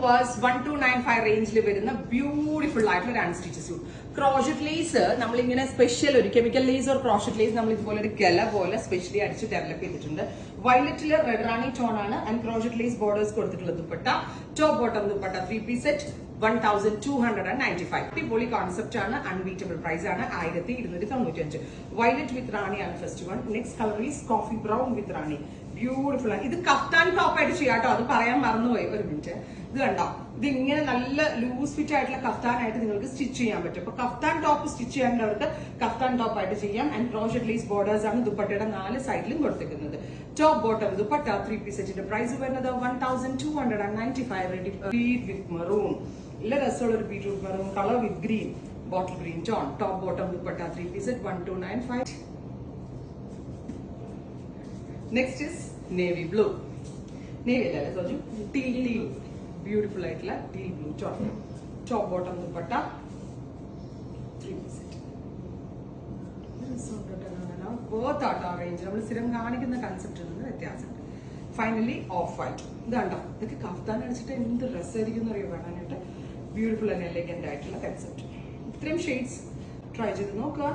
Verse 1295 റേഞ്ചിൽ വരുന്ന beautiful ആയിട്ടുള്ള ഒരു അൺസ്റ്റിച്ച് സ്യൂട്ട്. ക്രോഷറ്റ് ലേസ് നമ്മളിങ്ങനെ സ്പെഷ്യൽ ഒരു chemical lace or crochet lace നമ്മൾ ഇതുപോലെ ഒരു ഗല പോലെ സ്പെഷ്യലി അടിച്ച് ഡെവലപ്പ് ചെയ്തിട്ടുണ്ട്. വയലറ്റില് റെഡ് റാണി ടോൺ ആണ് ആൻഡ് ക്രോഷറ്റ് ലേസ് ബോർഡേഴ്സ് കൊടുത്തിട്ടുള്ള dupatta. Top bottom dupatta 3-piece set 1295. അടിപൊളി കോൺസെപ്റ്റ് ആണ്, അൺബീറ്റബിൾ പ്രൈസ് ആണ് 1295. വയലറ്റ് വിത്ത് റാണി ആണ് first one. Next colour is coffee brown with Rani. Beautiful ആണ്. ഇത് കഫ്താൻ ടോപ്പ് ആയിട്ട് ചെയ്യാട്ടോ, അത് പറയാൻ മറന്നുപോയി. ഒരു മിനിറ്റ്, ഇത് കണ്ടോ, ഇത് ഇങ്ങനെ നല്ല ലൂസ് ഫിറ്റ് ആയിട്ടുള്ള കഫ്താൻ ആയിട്ട് നിങ്ങൾക്ക് സ്റ്റിച്ച് ചെയ്യാൻ പറ്റും. അപ്പൊ കഫ്താൻ ടോപ്പ് സ്റ്റിച്ച് ചെയ്യേണ്ടവർക്ക് കഫ്താൻ ടോപ്പ് ആയിട്ട് ചെയ്യാം. ആൻഡ് ക്രോഷറ്റ് ലേസ് ബോർഡേഴ്സ് ആണ് ദുപ്പട്ടയുടെ 4 സൈഡിലും കൊടുത്തിരിക്കുന്നത്. ടോപ്പ് ബോട്ടം ദുപ്പട്ട 3-piece സെറ്റിന്റെ പ്രൈസ് വരുന്നത് 1295. റെഡി വിത്ത് മെറൂൺ, നല്ല രസമുള്ള ഒരു beetroot maroon colour with green, bottle green tone. Top bottom dupatta 3-piece set 1295. Next is navy blue. Navy അല്ലേ സോജു, ടീൽ ബ്യൂട്ടിഫുൾ ആയിട്ടുള്ള teal blue tone. Top bottom dupatta 3-piece set. Worth ആട്ടോ ആ range. നമ്മൾ സ്ഥിരം കാണിക്കുന്ന കൺസെപ്റ്റിൽ നിന്ന് വ്യത്യാസമുണ്ട്. Finally of white. ഇത് കണ്ടോ, ഇതൊക്കെ കഫ്താൻ അടിച്ചിട്ട് എന്ത് രസമായിരിക്കും എന്നറിയോ കാണാനായിട്ട്. ബ്യൂട്ടിഫുൾ ആൻഡ് എലഗന്റ് ആയിട്ടുള്ള കൺസെപ്റ്റ്. ഇത്രയും ഷെയ്ഡ്സ് ട്രൈ ചെയ്ത് നോക്കുക.